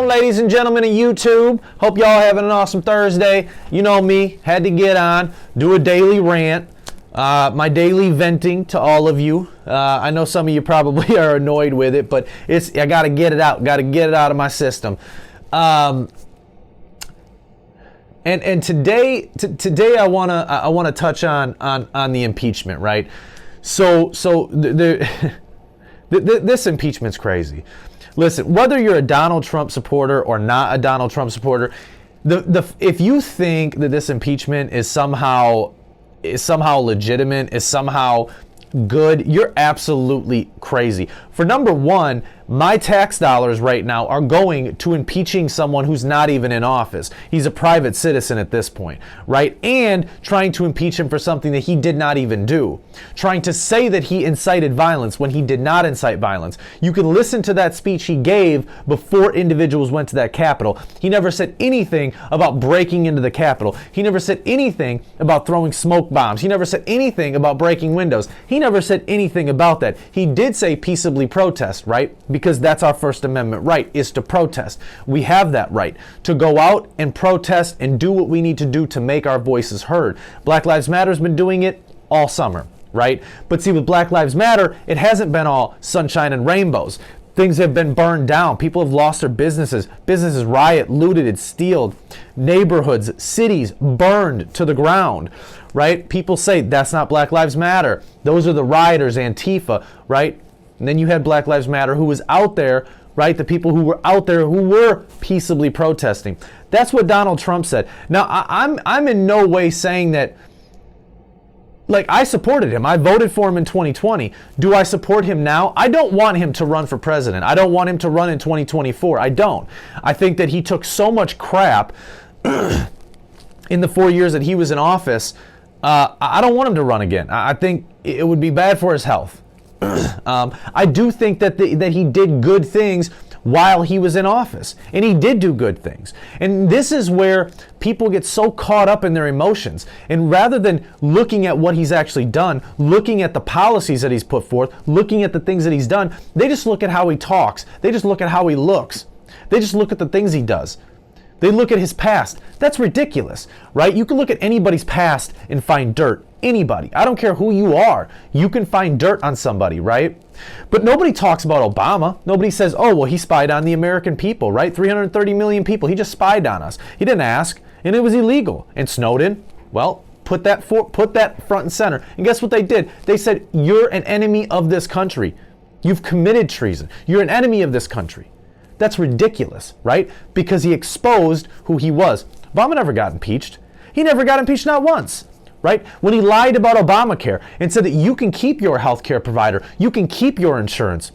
ladies and gentlemen of YouTube. Hope y'all having an awesome Thursday. You know me, had to get on, do a daily rant, my daily venting to all of you. I know some of you probably are annoyed with it, but I got to get it out. Got to get it out of my system. And today I wanna touch on the impeachment, right? So this impeachment's crazy. Listen, whether you're a Donald Trump supporter or not a Donald Trump supporter, if you think that this impeachment is somehow legitimate, is somehow good, you're absolutely crazy. For number one, my tax dollars right now are going to impeaching someone who's not even in office. He's a private citizen at this point, right? And trying to impeach him for something that he did not even do. Trying to say that he incited violence when he did not incite violence. You can listen to that speech he gave before individuals went to that Capitol. He never said anything about breaking into the Capitol. He never said anything about throwing smoke bombs. He never said anything about breaking windows. He never said anything about that. He did say peaceably protest, right? Because that's our First Amendment right, is to protest. We have that right to go out and protest and do what we need to do to make our voices heard. Black Lives Matter has been doing it all summer, right? But see, with Black Lives Matter, it hasn't been all sunshine and rainbows. Things have been burned down. People have lost their businesses. Businesses riot, looted, and stealed. Neighborhoods, cities burned to the ground, right? People say that's not Black Lives Matter. Those are the rioters, Antifa, right? And then you had Black Lives Matter who was out there, right? The people who were out there who were peaceably protesting. That's what Donald Trump said. Now, I'm in no way saying that, like, I supported him. I voted for him in 2020. Do I support him now? I don't want him to run for president. I don't want him to run in 2024. I don't. I think that he took so much crap in the 4 years that he was in office. I don't want him to run again. I think it would be bad for his health. I do think that he did good things while he was in office, and he did do good things. And this is where people get so caught up in their emotions, and rather than looking at what he's actually done, looking at the policies that he's put forth, looking at the things that he's done, they just look at how he talks. They just look at how he looks. They just look at the things he does. They look at his past. That's ridiculous, right? You can look at anybody's past and find dirt. Anybody. I don't care who you are. You can find dirt on somebody, right? But nobody talks about Obama. Nobody says, oh, well, he spied on the American people, right? 330 million people. He just spied on us. He didn't ask, and it was illegal. And Snowden, well, put that front and center. And guess what they did? They said, you're an enemy of this country. You've committed treason. You're an enemy of this country. That's ridiculous, right? Because he exposed who he was. Obama never got impeached. He never got impeached, not once, right? When he lied about Obamacare and said that you can keep your health care provider, you can keep your insurance.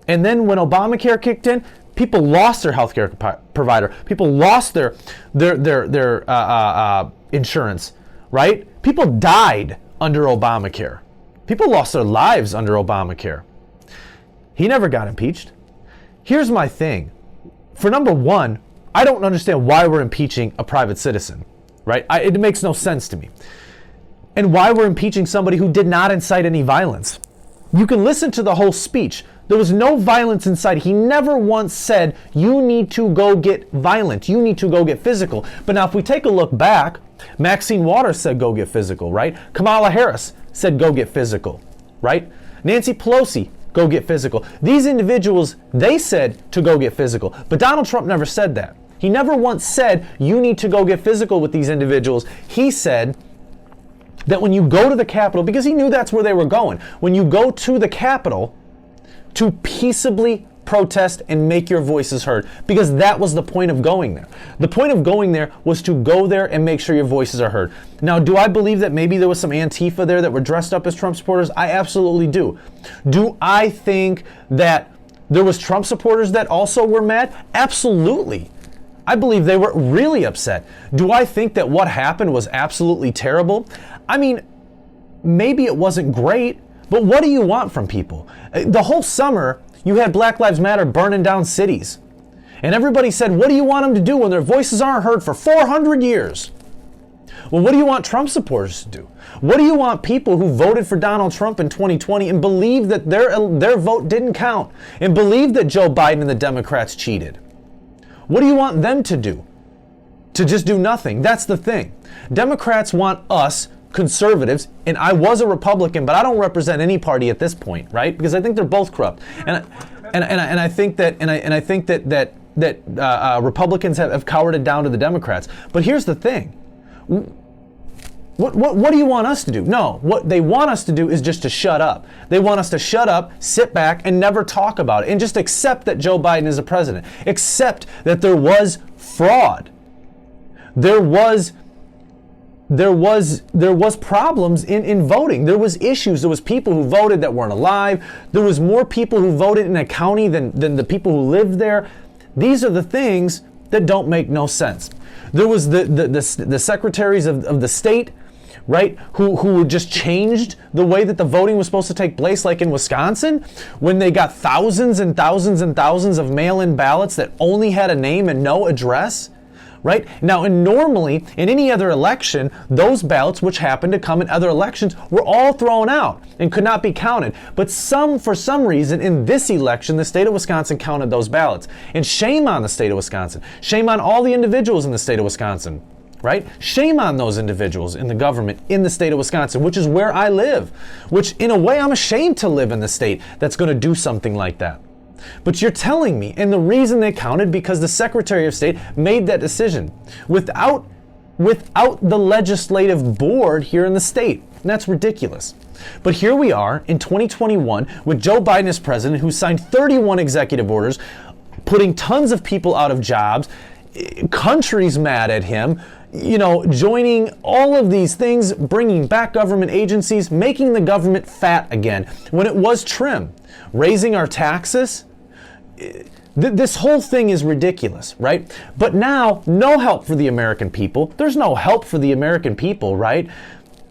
And then when Obamacare kicked in, people lost their health care provider. People lost their insurance, right? People died under Obamacare. People lost their lives under Obamacare. He never got impeached. Here's my thing. For number one, I don't understand why we're impeaching a private citizen, right? It makes no sense to me. And why we're impeaching somebody who did not incite any violence. You can listen to the whole speech. There was no violence incited. He never once said, you need to go get violent. You need to go get physical. But now if we take a look back, Maxine Waters said go get physical, right? Kamala Harris said go get physical, right? Nancy Pelosi, go get physical. These individuals, they said to go get physical. But Donald Trump never said that. He never once said you need to go get physical with these individuals. He said that when you go to the Capitol, because he knew that's where they were going, when you go to the Capitol to peaceably protest and make your voices heard, because that was the point of going there. The point of going there was to go there and make sure your voices are heard. Now, do I believe that maybe there was some Antifa there that were dressed up as Trump supporters? I absolutely do. Do I think that there was Trump supporters that also were mad? Absolutely. I believe they were really upset. Do I think that what happened was absolutely terrible? I mean, maybe it wasn't great, but what do you want from people? The whole summer, you had Black Lives Matter burning down cities. And everybody said, what do you want them to do when their voices aren't heard for 400 years? Well, what do you want Trump supporters to do? What do you want people who voted for Donald Trump in 2020 and believe that their vote didn't count and believe that Joe Biden and the Democrats cheated? What do you want them to do? To just do nothing. That's the thing. Democrats want us conservatives, and I was a Republican, but I don't represent any party at this point, right? Because I think they're both corrupt, and I think that Republicans have cowered it down to the Democrats. But here's the thing: what do you want us to do? No, what they want us to do is just to shut up. They want us to shut up, sit back, and never talk about it, and just accept that Joe Biden is the president. Accept that there was fraud. There was problems in voting. There was issues. There was people who voted that weren't alive. There was more people who voted in a county than the people who lived there. These are the things that don't make no sense. There was the secretaries of the state, right, who just changed the way that the voting was supposed to take place, like in Wisconsin, when they got thousands and thousands and thousands of mail-in ballots that only had a name and no address. Right? Now, and normally, in any other election, those ballots, which happened to come in other elections, were all thrown out and could not be counted. But for some reason, in this election, the state of Wisconsin counted those ballots. And shame on the state of Wisconsin. Shame on all the individuals in the state of Wisconsin. Right? Shame on those individuals in the government in the state of Wisconsin, which is where I live. Which, in a way, I'm ashamed to live in the state that's going to do something like that. But you're telling me, and the reason they counted, because the Secretary of State made that decision without the legislative board here in the state. And that's ridiculous. But here we are in 2021 with Joe Biden as president, who signed 31 executive orders, putting tons of people out of jobs, countries mad at him, joining all of these things, bringing back government agencies, making the government fat again when it was trim, raising our taxes. This whole thing is ridiculous, right? But now, no help for the American people. There's no help for the American people, right?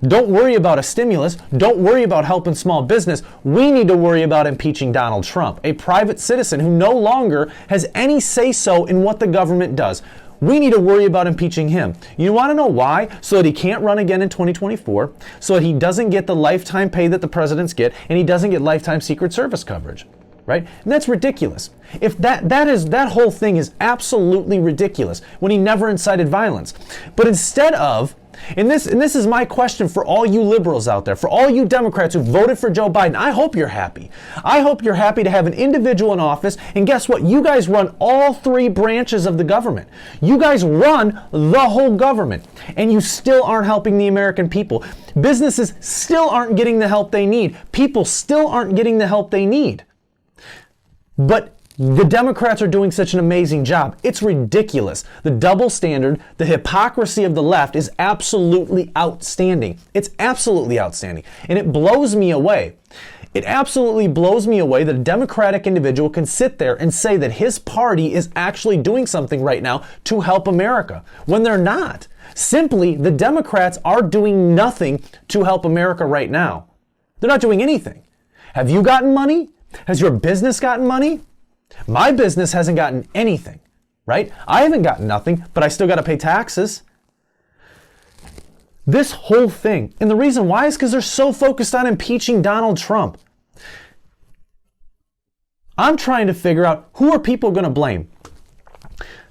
Don't worry about a stimulus. Don't worry about helping small business. We need to worry about impeaching Donald Trump, a private citizen who no longer has any say-so in what the government does. We need to worry about impeaching him. You want to know why? So that he can't run again in 2024, so that he doesn't get the lifetime pay that the presidents get, and he doesn't get lifetime Secret Service coverage. Right? And that's ridiculous. If that whole thing is absolutely ridiculous when he never incited violence. But instead of, and this is my question for all you liberals out there, for all you Democrats who voted for Joe Biden, I hope you're happy. I hope you're happy to have an individual in office, and guess what? You guys run all three branches of the government. You guys run the whole government, and you still aren't helping the American people. Businesses still aren't getting the help they need. People still aren't getting the help they need. But the Democrats are doing such an amazing job. It's ridiculous. The double standard, the hypocrisy of the left is absolutely outstanding. It's absolutely outstanding. And it blows me away. It absolutely blows me away that a Democratic individual can sit there and say that his party is actually doing something right now to help America when they're not. Simply, the Democrats are doing nothing to help America right now. They're not doing anything. Have you gotten money? Has your business gotten money? My business hasn't gotten anything, right? I haven't gotten nothing, but I still got to pay taxes. This whole thing, and the reason why is because they're so focused on impeaching Donald Trump. I'm trying to figure out, who are people going to blame?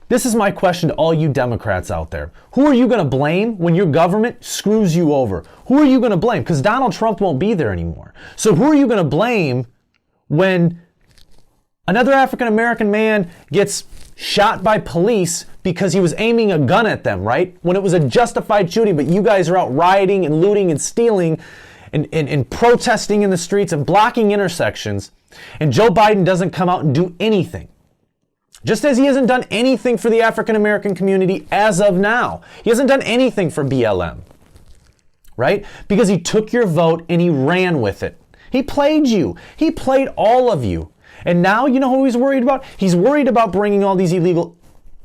This is my question to all you Democrats out there. Who are you going to blame when your government screws you over? Who are you going to blame? Because Donald Trump won't be there anymore. So who are you going to blame when another African-American man gets shot by police because he was aiming a gun at them, right? When it was a justified shooting, but you guys are out rioting and looting and stealing and protesting in the streets and blocking intersections, and Joe Biden doesn't come out and do anything. Just as he hasn't done anything for the African-American community as of now. He hasn't done anything for BLM, right? Because he took your vote and he ran with it. He played you. He played all of you. And now, you know who he's worried about? He's worried about bringing all these illegal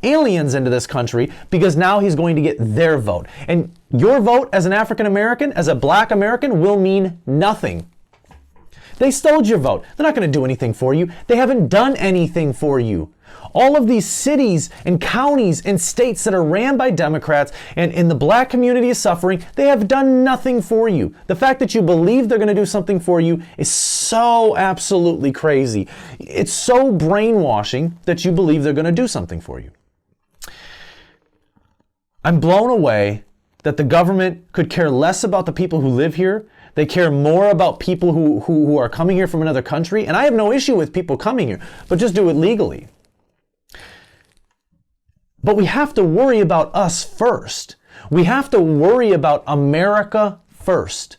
aliens into this country because now he's going to get their vote. And your vote as an African American, as a black American, will mean nothing. They stole your vote. They're not going to do anything for you. They haven't done anything for you. All of these cities and counties and states that are ran by Democrats and the black community is suffering, they have done nothing for you. The fact that you believe they're going to do something for you is so absolutely crazy. It's so brainwashing that you believe they're going to do something for you. I'm blown away that the government could care less about the people who live here. They care more about people who are coming here from another country. And I have no issue with people coming here, but just do it legally. But we have to worry about us first. We have to worry about America first.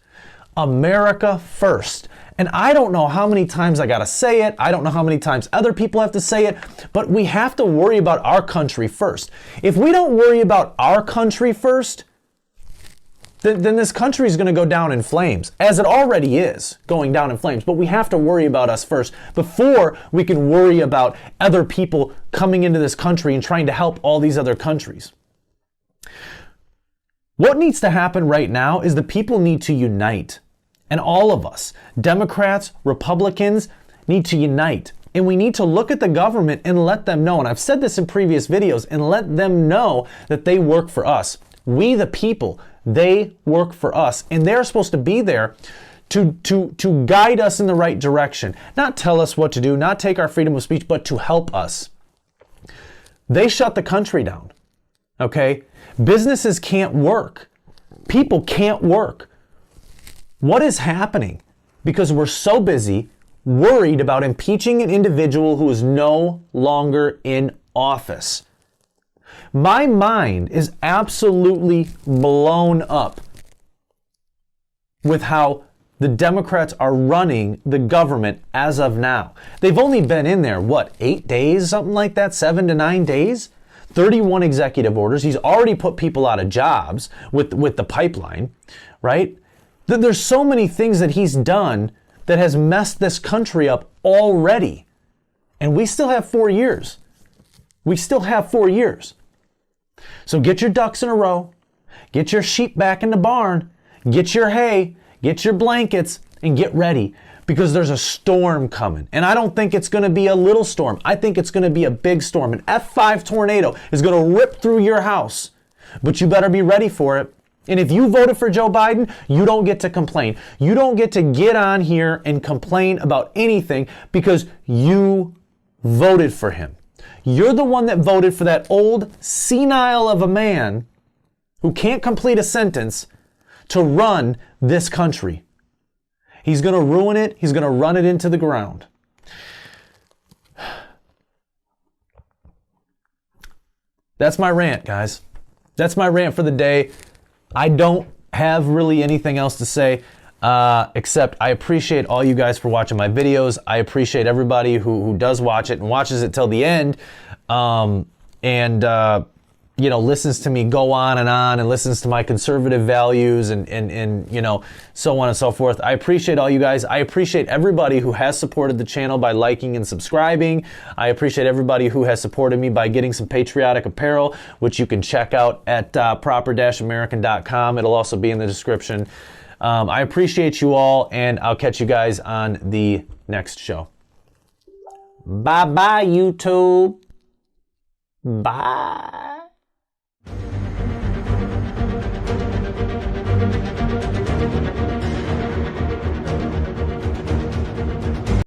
America first. And I don't know how many times I got to say it. I don't know how many times other people have to say it, but we have to worry about our country first. If we don't worry about our country first, then this country is going to go down in flames, as it already is going down in flames. But we have to worry about us first before we can worry about other people coming into this country and trying to help all these other countries. What needs to happen right now is the people need to unite. And all of us, Democrats, Republicans, need to unite. And we need to look at the government and let them know, and I've said this in previous videos, and let them know that they work for us. We the people, they work for us. And they're supposed to be there to guide us in the right direction. Not tell us what to do, not take our freedom of speech, but to help us. They shut the country down, okay? Businesses can't work. People can't work. What is happening? Because we're so busy worried about impeaching an individual who is no longer in office. My mind is absolutely blown up with how the Democrats are running the government as of now. They've only been in there, 8 days, something like that, 7 to 9 days? 31 executive orders. He's already put people out of jobs with the pipeline, right? There's so many things that he's done that has messed this country up already. And we still have 4 years. We still have 4 years. So get your ducks in a row, get your sheep back in the barn, get your hay, get your blankets, and get ready, because there's a storm coming. And I don't think it's going to be a little storm. I think it's going to be a big storm. An F5 tornado is going to rip through your house, but you better be ready for it. And if you voted for Joe Biden, you don't get to complain. You don't get to get on here and complain about anything because you voted for him. You're the one that voted for that old senile of a man who can't complete a sentence to run this country. He's going to ruin it. He's going to run it into the ground. That's my rant, guys. That's my rant for the day. I don't have really anything else to say except I appreciate all you guys for watching my videos. I appreciate everybody who does watch it and watches it till the end, listens to me go on and listens to my conservative values and so on and so forth. I appreciate all you guys. I appreciate everybody who has supported the channel by liking and subscribing. I appreciate everybody who has supported me by getting some patriotic apparel, which you can check out at proper-american.com. It'll also be in the description. I appreciate you all, and I'll catch you guys on the next show. Bye-bye, YouTube. Bye.